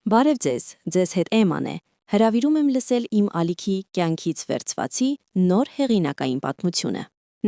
Բարև ձեզ հետ Էման է, հրավիրում եմ լսել իմ ալիքի կյանքից վերցվածի նոր հեղինակային պատմությունը։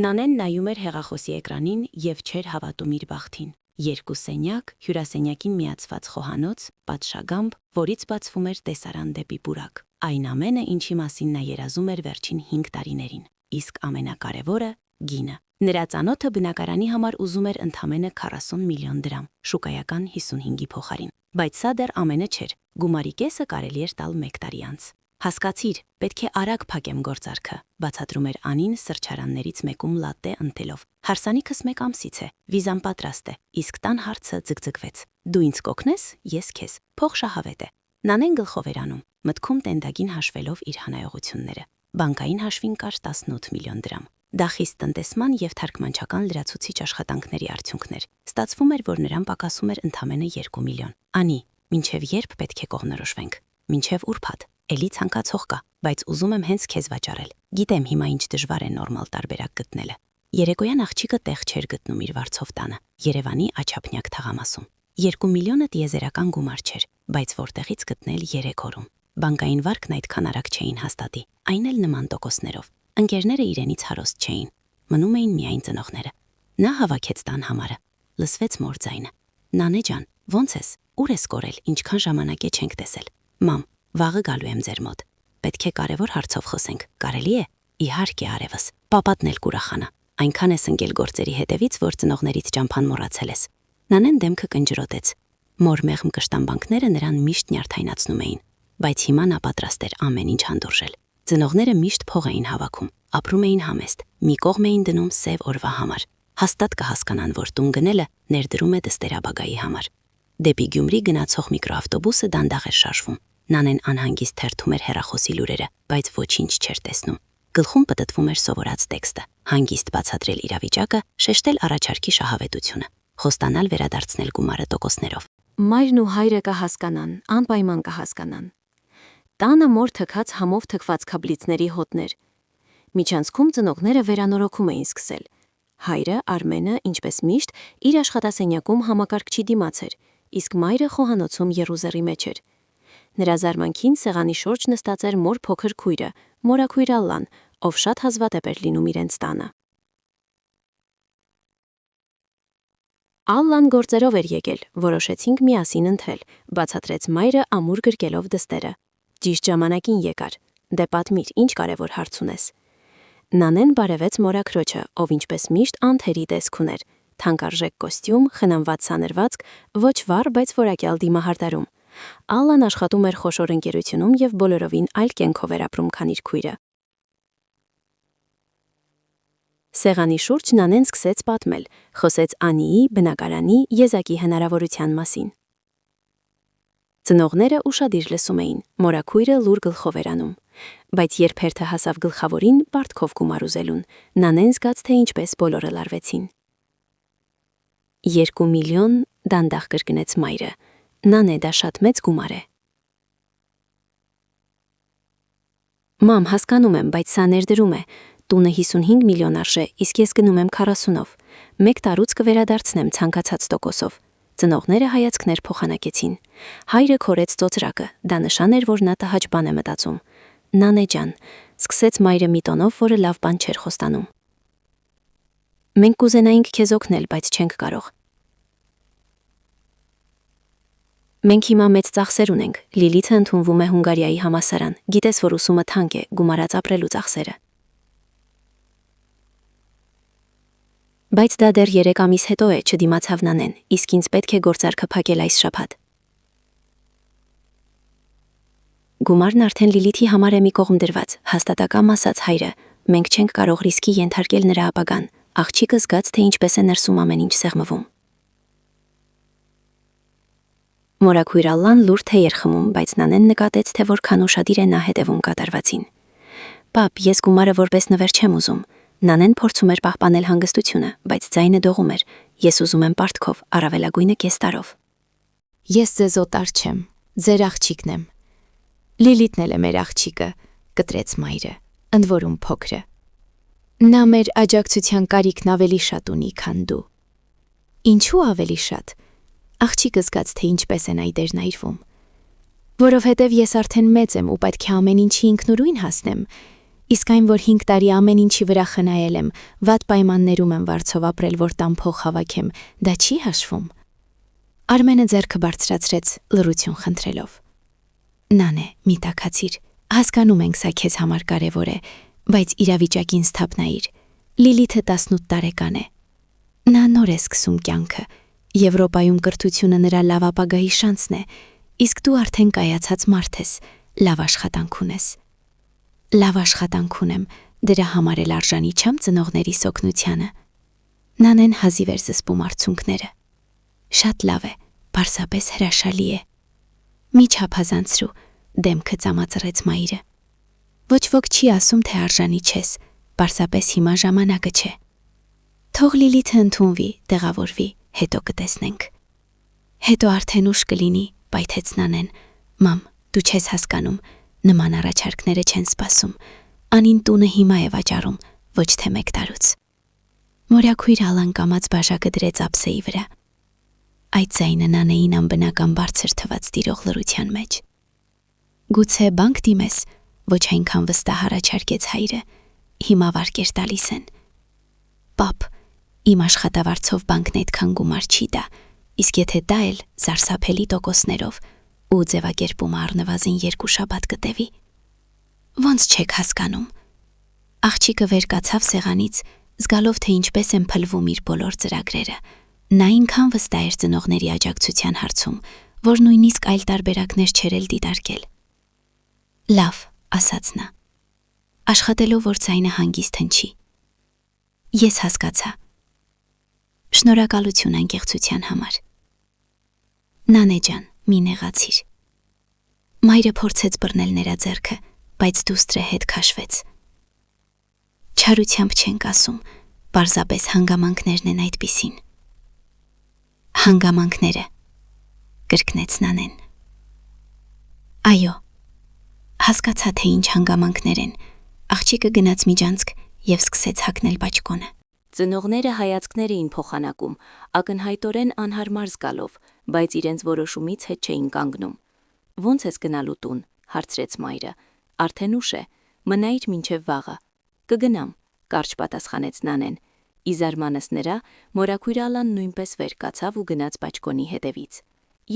Նանեն նայում էր հեղախոսի էկրանին և չէր հավատում իր բախտին։ Երկու սենյակ, հյուրասենյակին միացված խոհանոց, պատշգամբ, որից բացվում էր տեսարան դեպի պուրակ։ Այն ամենը, ինչի մասին նա երազում էր վերջին 5 տարիներին։ Իսկ ամենակարևորը՝ գինը։ Նրա ծանոթը բնակարանի համար ուզում էր ընդամենը 40 միլիոն դրամ, շուկայական 55-ի փոխարին։ Բայց սա դեռ ամենը չէր, գումարի կեսը կարելի էր տալ 1 տարի անց։ Հասկացիր, պետք է արագ փակեմ գործարքը, բացատրում էր Անին սրճարաններից մեկում լատտե ընթելով։ Հարսանիքս 1 ամսից է, վիզան պատրաստ է, իսկ տան հարցը ձգձգվեց։ Դու ինձ կօգնես, ես քեզ, փող շահավետ է։ Նանեն գլխով էր անում, մտքում տենդագին հաշվելով իր հանայողությունները։ Բանկային հաշվին կար 18 միլիոն դրամ։ Դա խիստ տնտեսման և թարգմանչական լրացուցիչ աշխատանքների արդյունքն էր։ Ստացվում էր, որ նրան պակասում էր ընդամենը 2 միլիոն։ Անի, մինչև երբ պետք է կողմնորոշվենք։ Մինչև ուրբաթ, էլի ցանկացող կա, բայց ուզում եմ հենց քեզ վաճառել։ Գիտեմ հիմա ինչ դժվար է նորմալ տարբերակ գտնելը։ Երեկոյան աղջիկը տեղ չէր գտնում իր վարձով տանը, Երևանի Աչափնյակ թաղամասում։ 2 միլիոնը տիեզերական գումար չէր, բայց որտեղից գտնել 3 օրում։ Բանկային վարկն այդքան արագ չէին հաստատի, այն էլ նման տոկոսներով։ Ընկերները իրենից հարուստ չէին, մնում էին միայն ծնողները։ Նա հավաքեց տան համարը, լսվեց մոր ձայնը։ Նանե ջան, ո՞նց ես, ուր ես կորել, ինչքան ժամանակ է չենք տեսել։ Մամ, վաղը գալու եմ ձեր մոտ։ Պետք է կարևոր հարցով խոսենք, կարելի է։ Իհարկե արևս, պապատն էլ կուրախանա։ Այնքան ես ընկել գործերի հետևից, որ ծնողներից ճամփան մոռացել ես։ Նանեն դեմքը կնջրոտեց։ Մոր մեղմ կշտամբանքները նրան միշտ նյարդայնացնում էին, բայց հիմա նա պատրաստ էր ամեն ինչ հանդուրժել։ Ծնողները միշտ փող էին հավաքում, ապրում էին համեստ, մի կողմ էին դնում սև օրվա համար։ Հաստատ կհասկանան, որ տուն գնելը ներդրում է դստերաբագայի համար։ Դեպի Գյումրի գնացող միկրոավտոբուսը դանդաղ էր շարժվում։ Նանեն անհանգիստ թերթում էր հեռախոսի լուրերը, բայց ոչինչ չէր տեսնում։ Գլխում պտտվում էր սովորած տեքստը, հանգիստ բացատրել իրավիճակը, շեշտել առաջարկի շահավետությունը, խոստանալ վերադարձնել գումարը տոկոսներով։ Մայրն ու հայրը կհասկանան, անպայման կհասկանան։ Տանը մոր թքած համով թքված քաբլիցների հոտներ։ Միջանցքում ծնողները վերանորոգում էին սկսել։ Հայրը, Արմենը, ինչպես միշտ, իր աշխատասենյակում համակարգչի դիմաց էր, իսկ մայրը խոհանոցում եռուզեռի մեջ էր։ Նրա զարմանքին սեղանի շուրջ նստած էր մոր փոքր քույրը, մորաքույր Ալլան, ով շատ հազվադեպ էր լինում իրենց տանը։ Ալլան գործերով էր եկել, որոշեցինք միասին ընթրել, բացատրեց մայրը ամուր գրկելով դստերը։ Ճիշտ ժամանակին եկար, դե պատմիր, ինչ կարևոր հարց ունես։ Նանեն բարևեց մորաքրոջը, ով ինչպես միշտ անթերի տեսք ուներ, թանկարժեք կոստյում, խնամված սանրվածք, ոչ վառ, բայց որակյալ դիմահարդարում։ Ալլան աշխատում էր խոշոր ընկերությունում և բոլորովին այլ կյանքով էր ապրում, քան իր քույրը։ Սեղանի շուրջ Նանեն սկսեց պատմել, խոսեց Անիի, բնակարանի, եզակի հնարավորության մասին։ Ծնողները ուշադիր լսում էին, մորաքույրը լուր գլխով էր անում, բայց երբ հերթը հասավ գլխավորին, պարտքով գումար ուզելուն, Նանեն զգաց, թե ինչպես բոլորը լարվեցին։ 2 միլիոն, դանդաղ կրկնեց մայրը, Նանե, դա շատ մեծ գումար է։ Մամ, հասկանում եմ, բայց սա ներդրում է, տունը 55 միլիոն արժե, իսկ ես գնում եմ 40-ով, 1 տարուց կվերադարձնեմ ցանկացած տոկոսով։ Ծնողները հայացքներ փոխանակեցին։ Հայրը քորեց ծոծրակը, դա նշան էր, որ նա տհաճ բան է մտածում։ Նանե ջան, սկսեց մայրը մի տոնով, որը լավ բան չէր խոստանում։ Մենք կուզենայինք քեզ օգնել, բայց չենք կարող։ Մենք հիմա մեծ ծախսեր ունենք, Լիլիթը ընդունվում է Հունգարիայի համալսարան, գիտես, որ ուսումը թանկ է, գումարած ապրելու ծախսերը։ Բայց դա դեռ 3 ամիս հետո է, չդիմացավ Նանեն, իսկ ինձ պետք է գործարքը փակել այս շաբաթ։ Գումարն արդեն Լիլիթի համար է մի կողմ դրված, հաստատակամ ասաց հայրը, մենք չենք կարող ռիսկի ենթարկել նրա ապագան, աղջիկը զգաց, թե ինչպես է ներսում ամեն ինչ սեղմվում։ Մորաքույր Ալլան լուր թեյ էր խմում, բայց Նանեն նկատեց, թե որքան ուշադիր է նա հետևում կատարվածին։ Պապ, ես գումարը որպես նվեր չեմ ուզում։ Նանեն փորձում էր պահպանել հանգստությունը, բայց ձայնը դողում էր։ Ես ուզում եմ պարտքով, առավելագույնը կես տարով։ Ես ձեզ օտար չեմ, ձեր աղջիկն եմ։ Լիլիթն էլ է մեր աղջիկը, կտրեց մայրը, ընդ որում փոքրը։ Նա մեր աջակցության կարիքն ավելի շատ ունի, քան դու։ Ինչու ավելի շատ։ Աղջիկը զգաց, թե ինչպես է նա դերն այրվում։ Որովհետև ես արդեն մեծ եմ ու պետք է ամեն ինչի ինքնուրույն հասնեմ։ Իսկ այն, որ 5 տարի ամեն ինչի վրա խնայել եմ, վատ պայմաններում եմ վարձով ապրել, որ տան փող հավաքեմ, դա չի հաշվում։ Արմենը ձեռքը բարձրացրեց, լռություն խնդրելով։ Նանե, մի տաքացիր, հասկանում ենք սա քեզ համար կարևոր է, բայց իրավիճակին սթափնայիր։ Լիլիթը 18 տարեկան է։ Նա նոր է սկսում կյանքը։ Եվրոպայում կրթությունը նրա լավ ապագայի շանսն է, իսկ դու արդեն կայացած մարդ ես, լավ աշխատանք ունես։ Լավ աշխատանք ունեմ, դրա համար էլ արժանի չեմ ծնողներիս օգնությանը։ Նանեն հազիվ էր զսպում արցունքները։ Շատ լավ է, պարզապես հրաշալի է։ Մի չափազանցրու, դեմքը ծամածրեց մայրը։ Ոչ ոք չի ասում, թե արժանի չես, պարզապես հիմա ժամանակը չէ։ Թող Լիլիթը ընդունվի, տեղավորվի, հետո կտեսնենք։ Հետո արդեն ուշ կլինի, պայթեց Նանեն։ Մամ, դու չես հասկանում, նման առաջարկները չեն սպասում։ Անին տունը հիմա է վաճառում, ոչ թե 1 տարուց։ Մորաքույր Ալան կամաց բաժակը դրեց ափսեի վրա։ Այդ ձայնը Նանեին անբնական բարձր թվաց տիրող լռության մեջ։ Գուցե բանկ դիմես, ոչ այնքան վստահ առաջարկեց հայրը, հիմա վարկեր տալիս են։ Պապ, իմ աշխատավարձով բանկն այդքան գումար չի տա, իսկ եթե դա էլ զարսափելի տոկոսներով ու ձևակերպումը առնվազն 2 շաբաթ կտևի։ Ոնց չեք հասկանում։ Աղջիկը վեր կացավ սեղանից, զգալով թե ինչպես են փլվում իր բոլոր ծրագրերը։ Նա ինքան վստահ էր ծնողների աջակցության հարցում, որ նույնիսկ այլ տարբերակներ չէր էլ դիտարկել։ Լավ, ասաց նա։ Աշխատելով որ ձայնը հանգիստ հնչի։ Ես հասկացա։ Շնորհակալություն անկեղծության համար։ Նանե ջան, մի նեղացիր։ Մայրը փորձեց բռնել նրա ձեռքը, բայց դուստրը հետ քաշվեց։ Չարությամբ չենք ասում, պարզապես հանգամանքներն են այդպիսին։ Հանգամանքները, կրկնեց Նանեն։ Այո, հասկացա, թե ինչ հանգամանքներ են։ Աղջիկը գնաց միջանցք և սկսեց հագնել բաճկոնը։ Ծնողները հայացքներ էին փոխանակում, ակնհայտորեն անհարմար զգալով, բայց իրենց որոշումից հետ չէին կանգնում։ Ոնց ես գնալու տուն, հարցրեց մայրը։ Արդեն ուշ է, մնայիր մինչև վաղը։ Կգնամ, կարճ պատասխանեց Նանեն։ Ի զարմանս նրա, մորաքույր Ալան նույնպես վեր կացավ ու գնաց բաճկոնի հետևից։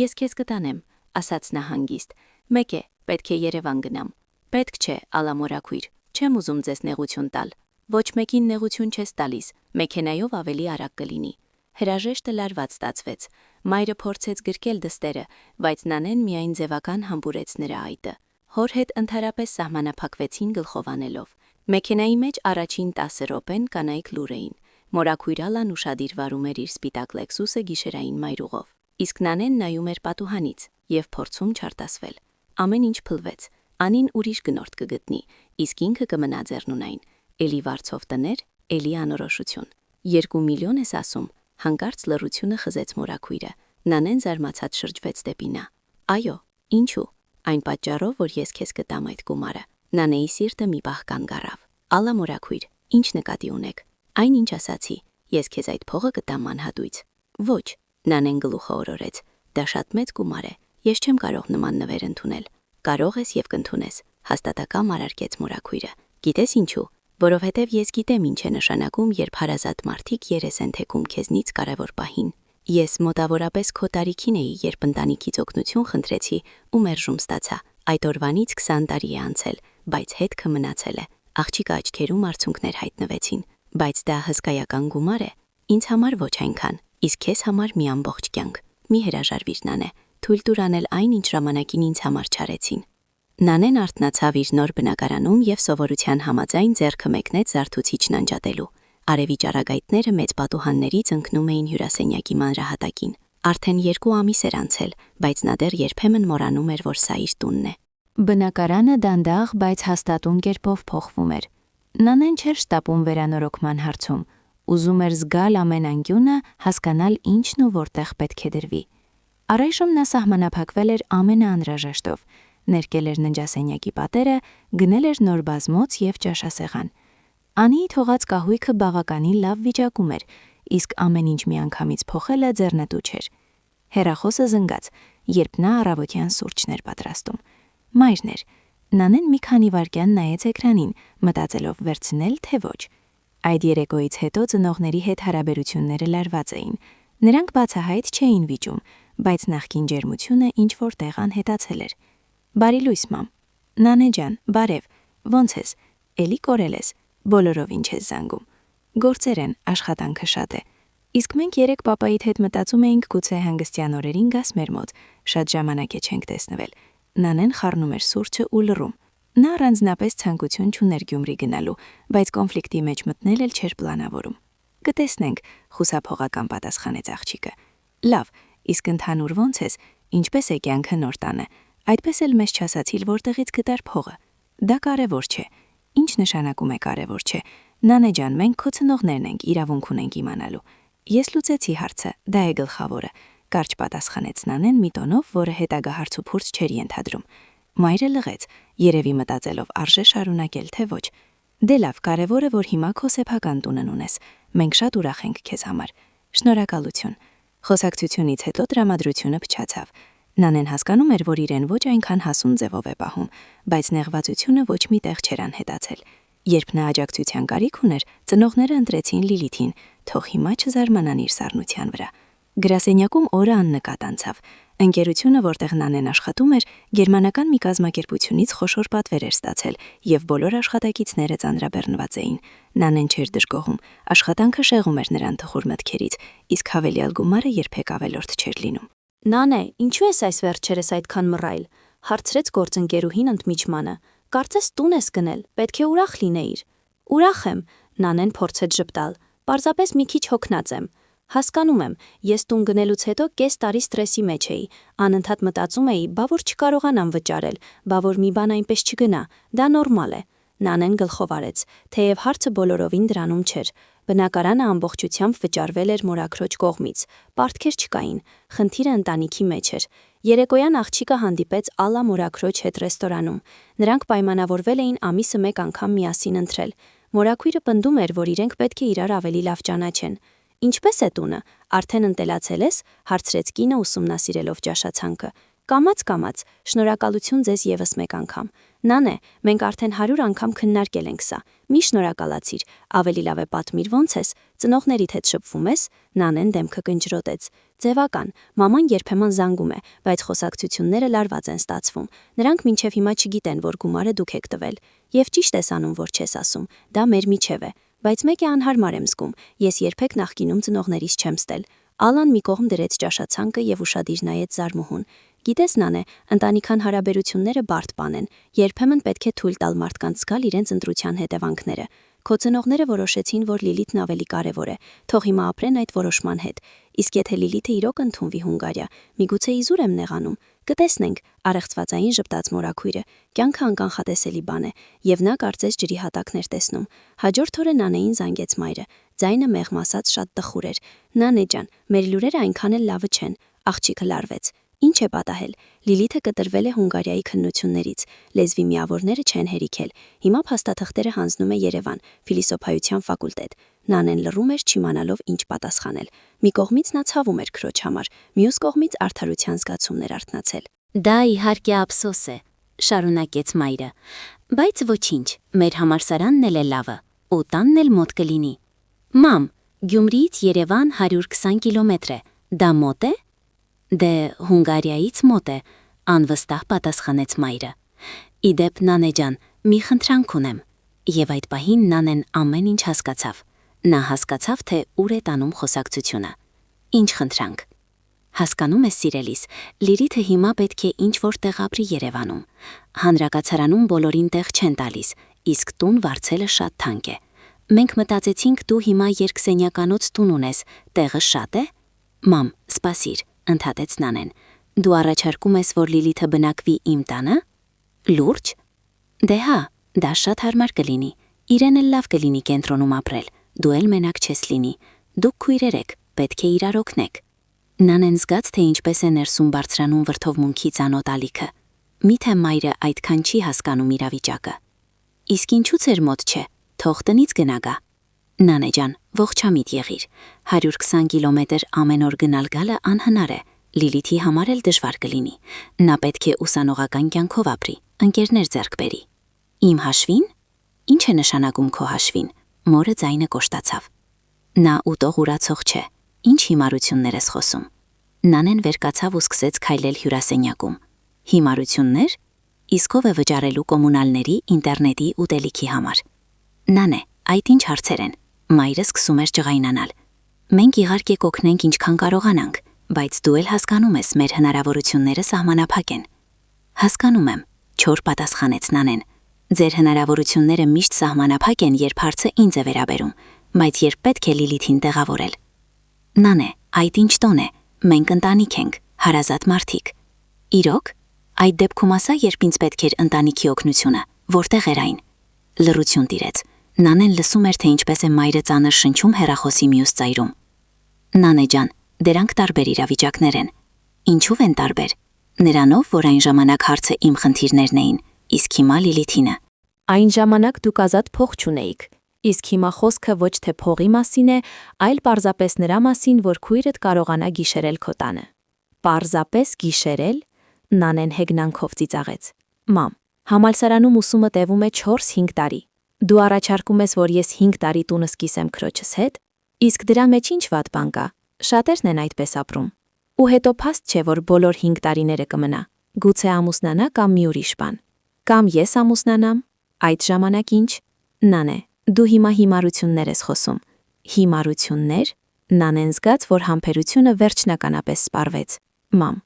Ես քեզ կտանեմ, ասաց նա հանգիստ։ Մեկ է, պետք է Երևան գնամ։ Պետք չէ, Ալա մորաքույր, չեմ ուզում ձեզ նեղություն տալ։ Ոչ մեկին նեղություն չես տալիս, մեքենայով ավելի արագ կլինի։ Հրաժեշտը լարված ստացվեց։ Մայրը փորձեց գրկել դստերը, բայց Նանեն միայն ձևական համբուրեց նրա այտը։ Հոր հետ ընդհանրապես սահմանափակվեցին գլխով անելով։ Մեքենայի մեջ առաջին 10 րոպեն կանայք լուր էին։ Մորաքույր Ալան ուշադիր վարում էր իր սպիտակ Լեքսուսը գիշերային մայրուղով։ Իսկ Նանեն նայում էր պատուհանից և փորձում չարտասվել։ Ամեն ինչ փլվեց։ Անին ուրիշ գնորդ կգտնի, իսկ ինքը կմնա ձեռնունայն։ Էլի վարձով տներ, էլի անորոշություն։ 2 միլիոն ես ասում, հանկարծ լռությունը խզեց մորաքույրը։ Նանեն զարմացած շրջվեց դեպի նա։ Այո, ինչու։ Այն պատճառով, որ ես քեզ կտամ այդ գումարը։ Նանեի սիրտը մի պահ կանգ առավ։ Ալա մորաքույր, ինչ նկատի ունեք։ Այն ինչ ասացի, ես քեզ այդ փողը կտամ անհատույց։ Ոչ, Նանեն գլուխը օրորեց։ Դա շատ մեծ գումար է, ես չեմ կարող նման նվեր ընդունել։ Կարող ես և կընդունես, հաստատակամ արարկեց մորաքույրը։ Գիտես ինչու, որովհետև ես գիտեմ ինչ է նշանակում, երբ հարազատ մարդիկ երես են թեքում քեզնից կարևոր պահին։ Ես մոտավորապես քո տարիքին էի, երբ ընտանիքից օգնություն խնդրեցի ու մերժում ստացա։ Այդ օրվանից 20 տարի է անցել, բայց հետքը մնացել է։ Աղջիկը աչքերում արցունքներ հայտնվեցին, բայց դա հսկայական գումար է։ Ինձ համար ոչ այնքան, իսկ քեզ համար մի ամբողջ կյանք։ Մի հրաժարվիր Նանե, թույլ տուր անել այն, ինչ ժամանակին ինձ համար չարեցին։ Նանեն արթնացավ իր նոր բնակարանում և սովորության համաձայն ձեռքը մեկնեց զարթուցիչն անջատելու։ Արևի ճառագայթները մեծ պատուհաններից ընկնում էին հյուրասենյակի մանրահատակին։ Արդեն 2 ամիս էր անցել, բայց նա դեռ երբեմն մոռանում էր, որ սա իր տունն է։ Բնակարանը դանդաղ, բայց հաստատուն կերպով փոխվում էր։ Նանեն չէր շտապում վերանորոգման հարցում, ուզում էր զգալ ամեն անկյունը, հասկանալ ինչն ու որտեղ պետք է դրվի։ Առայժմ նա սահմանափակվել էր ամենաանհրաժեշտով, ներկել էր ննջասենյակի պատերը, գնել էր նոր բազմոց և ճաշասեղան։ Անիի թողած կահույքը բավականին լավ վիճակում էր, իսկ ամեն ինչ միանգամից փոխելը ձեռնտու չէր։ Հեռախոսը զնգաց, երբ նա առավոտյան սուրճն էր պատրաստում։ Մայրն էր։ Նանեն մի քանի վայրկյան նայեց էկրանին, մտածելով վերցնել թե ոչ։ Այդ երեկոյից հետո ծնողների հետ հարաբերությունները լարված էին։ Նրանք բացահայտ չէին վիճում, բայց նախկին ջերմությունը ինչ-որ տեղ անհետացել էր։ Բարի լույս, մամ։ Նանե ջան, բարև։ Ոնց ես։ Էլի կորել ես։ Բոլորովին չես զանգում։ Գործեր են, աշխատանքը շատ է։ Իսկ մենք երեք պապայիդ հետ մտածում էինք գուցե հանգստյան օրերին գաս մեր մոտ։ Շատ ժամանակ է չենք տեսնվել։ Նանեն խառնում էր սուրճը ու լռում։ Նա առանձնապես ցանկություն չուներ Գյումրի գնալու, բայց կոնֆլիկտի մեջ մտնել էլ չէր պլանավորում։ Կտեսնենք, խուսափողական պատասխանեց աղջիկը։ Լավ, իսկ ընդհանուր ոնց ես, ինչպես է կյանքը նոր տանը։ Այդպես էլ մեզ չասացիլ որտեղից գտար փողը։ Դա կարևոր չէ։ Ինչ նշանակում է կարևոր չէ։ Նանե ջան, մենք քո ծնողներն ենք, իրավունք ունենք իմանալու։ Ես լուծեցի հարցը, դա է գլխավորը, կարճ պատասխանեց Նանեն մի տոնով, որը հետագա հարցուփորձ չէր ենթադրում։ Մայրը լղեց, երևի մտածելով արժե շարունակել թե ոչ։ Դե լավ, կարևորը որ հիմա քո սեփական տունն ունես։ Մենք շատ ուրախ ենք քեզ համար։ Շնորհակալություն։ Խոսակցությունից հետո տրամադրությունը փչացավ։ Նանեն հասկանում էր, որ իրեն ոչ այնքան հասուն ձևով է պահում, բայց նեղվածությունը ոչ մի տեղ չէր անհետացել։ Երբ նա աջակցության կարիք ուներ, ծնողները ընտրեցին Լիլիթին, թող հիմա չզարմանան իր սառնության վրա։ Գրասենյակում օրը աննկատ անցավ։ Ընկերությունը, որտեղ Նանեն աշխատում էր, գերմանական մի կազմակերպությունից խոշոր պատվեր էր ստացել, եւ բոլոր աշխատակիցները ծանրաբեռնված էին։ Նանեն չէր դժգոհում, աշխատանքը շեղում էր նրան թխուր մտքերից, իսկ հավելյալ գումարը երբեք ավելորդ չէր լինում։ Նանե, ինչու ես այս վերջերս այդքան մռայլ, հարցրեց գործընկերուհին ընդմիջմանը։ Կարծես տուն ես գնել, պետք է ուրախ լինեիր։ Ուրախ եմ, Նանեն փորձեց ժպտալ։ Պարզապես մի քիչ հոգնած եմ։ Հասկանում եմ, ես տուն գնելուց հետո կես տարի ստրեսի մեջ էի, անընդհատ մտածում էի, բա որ չկարողանամ վճարել, բա որ մի բան այնպես չգնա, դա նորմալ է։ Նանեն գլխով արեց, թեև հարցը բոլորովին դրանում չէր։ Բնակարանը ամբողջությամբ վճարվել էր մորաքրոջ կողմից, պարտքեր չկային, խնդիրը ընտանիքի մեջ էր։ Երեկոյան աղջիկը հանդիպեց Ալլա մորաքրոջ հետ ռեստորանում։ Նրանք պայմանավորվել էին ամիսը մեկ անգամ միասին ընթրել։ Մորաքույրը պնդում էր, որ իրենք պետք է իրար ավելի լավ ճանաչեն։ Ինչպես է տունը, արդեն ընտելացել ես, հարցրեց կինը ուսումնասիրելով ճաշացանկը։ Կամաց, շնորհակալություն ձեզ եւս մեկ անգամ։ Նանե, մենք արդեն 100 անգամ քննարկել ենք սա։ Մի շնորհակալացիր, ավելի լավ է պատմիր ոնց ես, ծնողներիդ հետ շփվում ես։ Նանեն դեմքը կնճռոտեց։ Ձևական, մաման երբեմն զանգում է, բայց խոսակցությունները լարված են ստացվում։ Նրանք մինչև հիմա չգիտեն, որ գումարը դուք եք տվել։ Եվ ճիշտ ես անում, որ չես ասում, դա մեր միջև է։ Բայց մեկ է անհարմար եմ զգում, ես երբեք նախկինում ծնողներիս չեմ ստել։ Ալան մի կողմ դրեց ճաշացանկը եւ ուշադիր նայեց Զարմուհուն։ Գիտես, Նանե, ընտանիքան հարաբերությունները բարդ բան են։ Երբեմն պետք է թույլ տալ մարդկանց զգալ իրենց ընտրության հետևանքները։ Քո ծնողները որոշեցին, որ Լիլիթն ավելի կարևոր է։ Թող հիմա ապրեն այդ որոշման հետ։ Իսկ եթե Լիլիթը իրոք ընդունվի Հունգարիա, միգուցե իզուր եմ նեղանում։ Կտեսնենք, առեղծվածային ժպտաց մորաքույրը։ Կյանքը անկանխատեսելի բան է, եւ նա կարծես ջրի հատակներ տեսնում։ Հաջորդ օրը Նանեին զանգեց մայրը։ Ձայնը մեղմ ասած շատ տխուր էր։ Նանե ջան, մեր լուրերը այնքան էլ լավը չեն։ Աղջիկը լարվեց։ Ինչ է պատահել։ Լիլիթը կտրվել է Հունգարիայի քննություններից։ Լեզվի միավորները չեն հերիքել։ Հիմա փաստաթղթերը հանձնում է Երևան, ֆիլիսոփայության ֆակուլտետ։ Նանեն լռում էր, չիմանալով ինչ պատասխանել։ Մի կողմից նա ցավում էր քրոջ համար, մյուս կողմից արդարության զգացումներ արթնացել։ Դա իհարկե ափսոս է, շարունակեց մայրը։ Բայց ոչինչ, մեր համալսարանն էլ է լավը, ու տանն էլ մոտ կլինի։ Մամ, Գյումրիից Երևան 120 կիլոմետր է։ Դա մոտ է։ Դե Հունգարիայից մոտ է, անվստահ պատասխանեց մայրը։ Իդեպ Նանե ջան, մի խնդրանք ունեմ։ Եվ այդ պահին Նանեն ամեն ինչ հասկացավ։ Նա հասկացավ, թե ուր է տանում խոսակցությունը։ Ինչ խնդրանք։ Հասկանում ես, սիրելիս, Լիլիթը հիմա պետք է ինչ-որ տեղ ապրի Երևանում։ Հանրակացարանում բոլորին տեղ չեն տալիս, իսկ տուն վարձելը շատ թանկ է։ Մենք մտածեցինք դու հիմա երկսենյականոց տուն ունես, տեղը շատ է։ Մամ, սպասիր, ընդհատեց Նանեն։ Դու առաջարկում ես, որ Լիլիթը բնակվի իմ տանը։ Լուրջ։ Դե հա, դա շատ հարմար կլինի։ Իրեն էլ լավ կլինի կենտրոնում ապրել։ Դու էլ մենակ չես լինի։ Դուք քույրեր եք, պետք է իրար օգնեք։ Նանեն զգաց, թե ինչպես է ներսում բարձրանում վրդովմունքի ծանոթ ալիքը։ Միթե մայրը այդքան չի հասկանում իրավիճակը։ Իսկ ինչու՞ց էր մոտ չէ, թող տնից գնա գա։ Նանե ջան, ողջամիտ եղիր։ 120 կիլոմետր ամեն օր գնալ գալը անհնար է։ Լիլիթի համար էլ դժվար կլինի։ Նա պետք է ուսանողական կյանքով ապրի, ընկերներ ձեռք բերի։ Իմ հաշվին։ Ինչ է նշանակում քո հաշվին։ Մորը ձայնը կոշտացավ։ Նա ուտող ուրացող չէ։ Ինչ հիմարություններ ես խոսում։ Նանեն վեր կացավ ու սկսեց քայլել հյուրասենյակում։ Հիմարություններ։ Իսկ ով է վճարելու կոմունալների, ինտերնետի, ուտելիքի համար։ Նանե, այդ ինչ հարցեր են։ Մայրը սկսում էր ջղայնանալ։ Մենք իհարկե կօգնենք ինչքան կարողանանք, բայց դու էլ հասկանում ես, մեր հնարավորությունները սահմանափակ են։ Հասկանում եմ, չոր պատասխանեց Նանեն։ Ձեր հնարավորությունները միշտ սահմանափակ են, երբ հարցը ինձ է վերաբերում, բայց երբ պետք է Լիլիթին տեղավորել։ Նանե, այդ ինչ տոն է։ Մենք ընտանիք ենք, հարազատ մարդիկ։ Իրոք, այդ դեպքում ասա, երբ ինձ պետք էր ընտանիքի օգնությունը, որտեղ էր այն։ Լռություն տիրեց։ Նանեն լսում էր, թե ինչպես է մայրը ծանր շնչում հեռախոսի մյուս ծայրում։ Նանե ջան, դրանք տարբեր իրավիճակներ են։ Ինչու են տարբեր։ Նրանով, որ այն ժամանակ հարցը իմ խնդիրներն էին, իսկ հիմա Լիլիթինը։ Այն ժամանակ դուք ազատ փող չունեիք, իսկ հիմա խոսքը ոչ թե փողի մասին է, այլ պարզապես նրա մասին, որ քույրդ կարողանա գիշերել քո տանը։ Պարզապես գիշերել։ Նանեն հեգնանքով ծիծաղեց։ Մամ, համալսարանում ուսումը տևում է 4-5 տարի։ Դու առաջարկում ես, որ ես 5 տարի տունս կիսեմ քրոջս հետ, իսկ դրա մեջ ինչ վատ բան կա։ Շատերն են այդպես ապրում։ Ու հետո փաստ չէ, որ բոլոր 5 տարիները կմնա։ Գուցե ամուսնանա կամ մի ուրիշ բան։ Կամ ես ամուսնանամ, այդ ժամանակ ինչ։ Նանե, դու հիմա հիմարություններ ես խոսում։ Հիմարություններ։ Նանեն զգաց, որ համբերությունը վերջնականապես սպառվեց։ Մամ,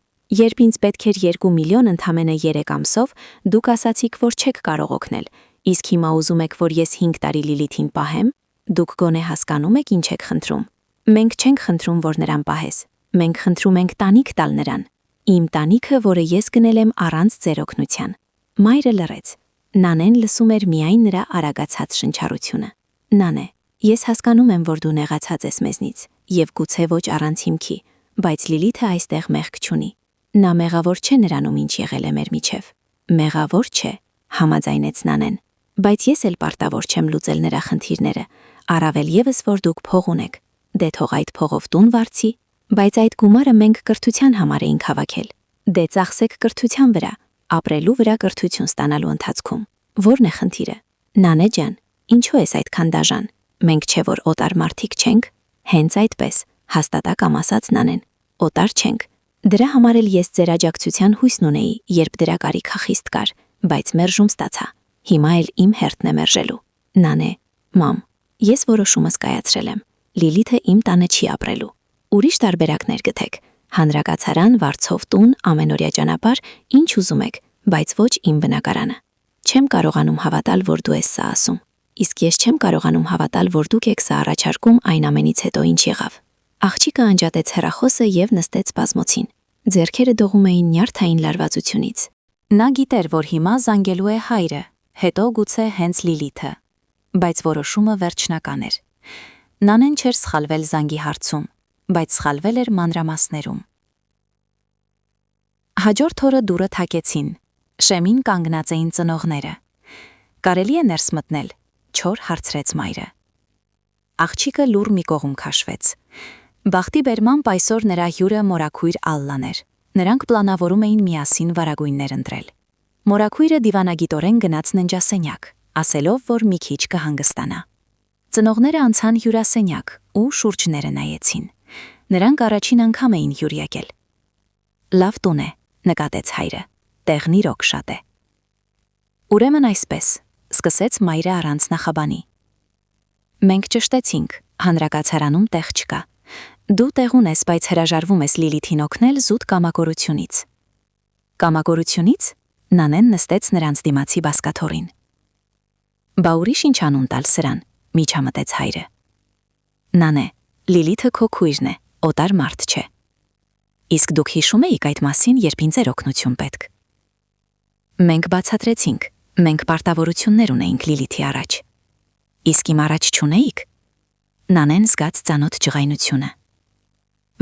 երբ ինձ պետք էր 2 միլիոն ընդամենը 3 ամսով, դուք ասացիք, որ չեք կարող օգնել, իսկ հիմա ուզում եք, որ ես 5 տարի Լիլիթին պահեմ, դուք գոնե հասկանում եք ինչ եք խնդրում։ Մենք չենք խնդրում, որ նրան պահես։ Մենք խնդրում ենք տանիք տալ նրան։ Իմ տանիքը, որը ես գնել եմ առանց ձեր օգնության։ Մայրը լռեց։ Նանեն լսում էր միայն նրա արագացած շնչառությունը։ Նանե, ես հասկանում եմ, որ դու նեղացած ես մեզնից, եւ գուցե ոչ առանց հիմքի, բայց Լիլիթը այստեղ մեղք չունի։ Նա մեղավոր չէ նրանում, ինչ եղել է մեր միջև։ Մեղավոր չէ, համաձայնեց Նանեն, բայց ես էլ պարտավոր չեմ լուծել նրա խնդիրները, առավել եւս, որ դուք փող ունեք։ Դե թող այդ փողով տուն վարձի, բայց այդ գումարը մենք կրթության համար էինք հավաքել։ Դե ծախսեք կրթության վրա, ապրելու վրա կրթություն ստանալու ընթացքում։ Որն է խնդիրը։ Նանե ջան, ինչու ես այդքան դաժան։ Մենք չէ որ օտար մարդիկ չենք։ Հենց այդպես, հաստատակամ ասաց Նանեն։ Օտար չենք։ Դրա համար էլ ես ձեր աջակցության հույսն ունեի, երբ դրա կարիքը խիստ կար, բայց մերժում ստացա։ Հիմա էլ իմ հերթն է մերժելու։ Նանե, մամ, ես որոշումս կայացրել եմ։ Լիլիթը իմ տանը չի ապրելու։ Ուրիշ տարբերակներ գտեք։ Հանրակացարան, վարձով տուն, ամենօրյա ճանապարհ, ինչ ուզում եք, բայց ոչ իմ բնակարանը։ Չեմ կարողանում հավատալ, որ դու ես սա ասում։ Իսկ ես չեմ կարողանում հավատալ, որ դուք եք սա առաջարկում այն ամենից հետո ինչ եղավ։ Աղջիկը անջատեց հեռախոսը եւ նստեց բազմոցին։ Ձեռքերը դողում էին նյարդային լարվածությունից։ Նա գիտեր, որ հիմա զանգելու է հայրը, հետո գուցե հենց Լիլիթը, բայց որոշումը վերջնական էր։ Նանեն չէր սխալվել զանգի հարցում, բայց սխալվել էր մանրամասներում։ Հաջորդ օրը դուռը թակեցին։ Շեմին կանգնած էին ծնողները։ Կարելի է ներս մտնել, չոր հարցրեց մայրը։ Աղջիկը լուռ մի կողմ քաշվեց։ Բախտի բերմամբ այսօր նրա հյուրը մորաքույր Ալլան էր։ Նրանք պլանավորում էին միասին վարագույններ ընտրել։ Մորաքույրը դիվանագիտորեն գնաց ննջասենյակ, ասելով, որ մի քիչ կհանգստանա։ Ծնողները անցան հյուրասենյակ ու շուրջները նայեցին։ Նրանք առաջին անգամ էին հյուր եկել։ Լավ տուն է, նկատեց հայրը։ Տեղն իրոք շատ է։ Ուրեմն այսպես, սկսեց մայրը առանց նախաբանի։ Մենք ճշտեցինք, հանրակացարանում տեղ չկա։ Դու տեղ ունես, բայց հրաժարվում ես Լիլիթին օգնել զուտ կամակորությունից։ Կամակորությունից? Նանեն նստեց նրանց դիմացի բազկաթոռին։ Բա ուրիշ ինչ անուն տալ սրան, միջամտեց հայրը։ Նանե, Լիլիթը քո քույրն է, օտար մարդ չէ։ Իսկ դուք հիշում եք այդ մասին, երբ ինձ էր օգնություն պետք։ Մենք բացատրեցինք, մենք պարտավորություններ ունեինք Լիլիթի առաջ։ Իսկ իմ առաջ չունեիք։ Նանեն զգաց ծանոթ ջղայնությունը։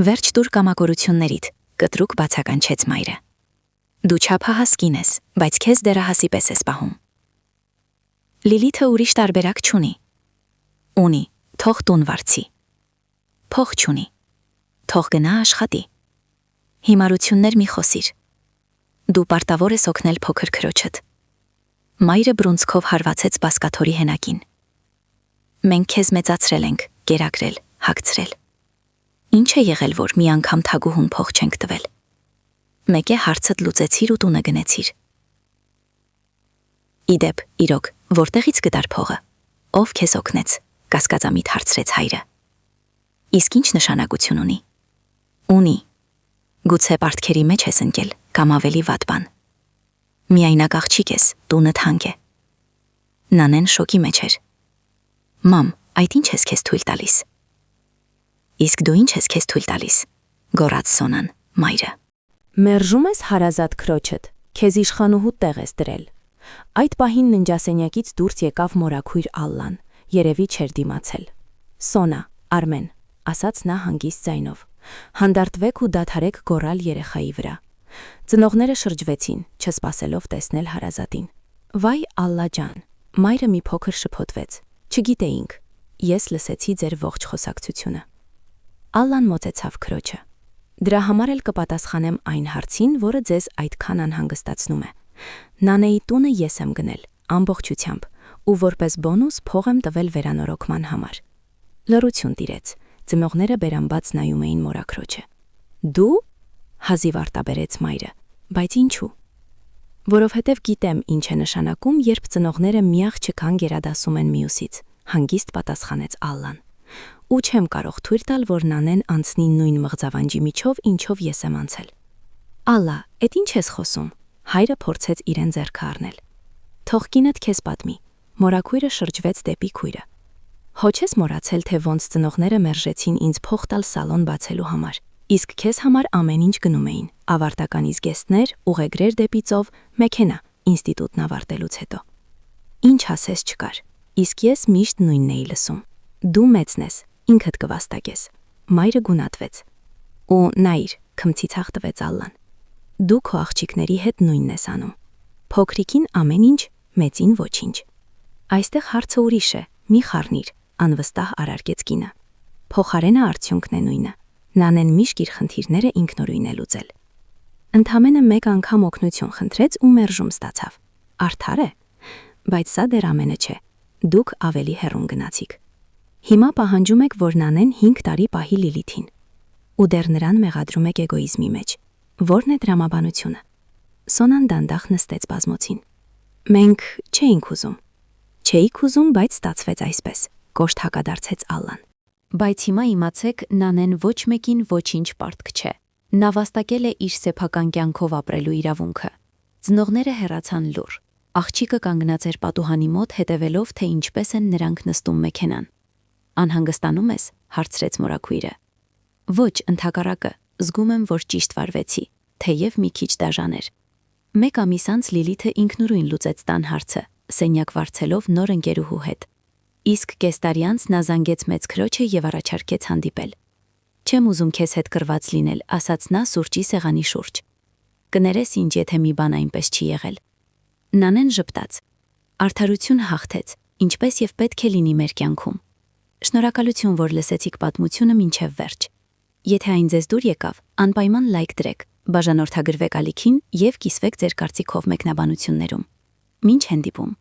Վերջ տուր կամակորություններիդ, կտրուկ բացականչեց մայրը։ Դու չափահաս կին ես, բայց քեզ դեռահասի պես ես պահում։ Լիլիթը ուրիշ տարբերակ չունի։ Ունի, թող տուն վարձի։ Փող չունի։ Թող գնա աշխատի։ Հիմարություններ մի խոսիր։ Դու պարտավոր ես օգնել փոքր քրոջդ։ Մայրը բռունցքով հարվածեց բասկաթորի հենակին։ Մենք քեզ մեծացրել ենք, գերակրել, հագցրել։ Ինչ է եղել, որ մի անգամ թագուհուն փող չենք տվել։ Մեկ է հարցդ լուծեցիր ու տունը գնեցիր։ Իդեպ, իրոք, որտեղից գտար փողը։ Ով քեզ օգնեց, կասկածամիտ հարցրեց հայրը։ Իսկ ինչ նշանակություն ունի։ Ունի։ Գուցե պարտքերի մեջ ես ընկել, կամ ավելի վատ բան։ Միայնակ աղջիկ ես, տունը թանկ է։ Նանեն շոկի մեջ էր։ Մամ, այդ ինչ ես քեզ թույլ տալիս։ Իսկ դու ինչ ես քեզ թույլ տալիս, գոռաց Սոնան, մայրը։ Մերժում ես հարազատ քրոջդ, քեզ իշխանուհու տեղ ես դրել։ Այդ պահին ննջասենյակից դուրս եկավ մորաքույր Ալլան, երևի չէր դիմացել։ Սոնա, Արմեն, ասաց նա հանգիստ ձայնով։ Հանդարտվեք ու դադարեք գոռալ երեխայի վրա։ Ծնողները շրջվեցին, չսպասելով տեսնել հարազատին։ Վայ Ալլա ջան, մայրը մի փոքր շփոթվեց։ Չգիտեինք, ես լսեցի ձեր ողջ խոսակցությունը։ Ալլան մոտեցավ քրոջը։ Դրա համար էլ կպատասխանեմ այն հարցին, որը ձեզ այդքան անհանգստացնում է։ Նանեի տունը ես եմ գնել, ամբողջությամբ, ու որպես բոնուս փող եմ տվել վերանորոգման համար։ Լռություն տիրեց, ծնողները բերանբաց նայում էին մորաքրոջը։ Դու, հազիվ արտաբերեց մայրը, բայց ինչու։ Որովհետև գիտեմ ինչ է նշանակում, երբ ծնողները միախ չքան գերադասում են մյուսից, հանգիստ պատասխանեց Ալլան։ Ու չեմ կարող թույլ տալ, որ Նանեն անցնի նույն մղձավանջի միջով, ինչով ես եմ անցել։ Ալլա, էդ ինչ ես խոսում։ Հայրը փորձեց իրեն ձեռքը առնել։ Թող կինդ քեզ պատմի։ Մորաքույրը շրջվեց դեպի քույրը։ Հոչ ես մոռացել, թե ոնց ծնողները մերժեցին ինձ փող տալ սալոն բացելու համար։ Իսկ քեզ համար ամեն ինչ գնում էին։ Ավարտական զգեստներ, ուղեգրեր դեպի ծով, մեքենա, ինստիտուտն ավարտելուց հետո։ Ինչ ասես չկար։ Իսկ ես միշտ նույնն էի լսում։ Դու մեծն ես, ինքդ կվաստակես։ Մայրը գունատվեց։ Ու նայր, քմցիցախ տվեց Ալլան։ Դու քո աղջիկների հետ նույնն ես անում։ Փոքրիկին ամեն ինչ, մեծին ոչինչ։ Այստեղ հարցը ուրիշ է, մի խառնիր, անվստահ արարքեց կինը։ Փոխարենը արդյունքն է նույնը։ Նանեն միշտ իր խնդիրները ինքնուրույն է լուծել։ Ընդամենը մեկ անգամ օգնություն խնդրեց ու մերժում ստացավ։ Արդար է, բայց սա դեռ ամենը չէ։ Դուք ավելի հեռուն գնացիք։ Հիմա պահանջում եք, որ Նանեն 5 տարի պահի Լիլիթին։ Ու դեռ նրան մեղադրում եք էգոիզմի մեջ։ Որն է դրամաբանությունը։ Սոնան դանդաղ նստեց բազմոցին։ Մենք չէինք ուզում։ Չէիք ուզում, բայց ստացվեց այսպես, կոշտ հակադարձեց Ալլան։ Բայց հիմա իմացեք, Նանեն ոչ մեկին ոչինչ պարտք չէ։ Նա վաստակել է իր սեփական կյանքով ապրելու իրավունքը։ Ծնողները հեռացան լուռ։ Աղջիկը կանգնած էր պատուհանի մոտ, հետևելով, թե ինչպես են նրանք նստում մեքենան։ Անհանգստանում ես, հարցրեց մորաքույրը։ Ոչ, ընդհակառակը, զգում եմ, որ ճիշտ վարվեցի, թեև մի քիչ դաժան էր։ Մեկ ամիս անց Լիլիթը ինքնուրույն լուծեց տան հարցը, սենյակ վարձելով նոր ընկերուհու հետ։ Իսկ կես տարի անց նա զանգեց մեծ քրոջը եւ առաջարկեց հանդիպել։ Չեմ ուզում քեզ հետ կռված լինել, ասաց նա սուրճի սեղանի շուրջ։ Կներես ինչ, եթե մի բան այնպես չի եղել։ Նանեն ժպտաց։ Արդարություն հաղթեց, ինչպես եւ պետք է լինի մեր կյանքում։ Շնորհակալություն, որ լսեցիք պատմությունը մինչև վերջ։ Եթե այն ձեզ դուր եկավ, անպայման լայք դրեք, բաժանորդագրվեք ալիքին եւ կիսվեք ձեր կարծիքով մեկնաբանություններում։ Մինչ հանդիպում։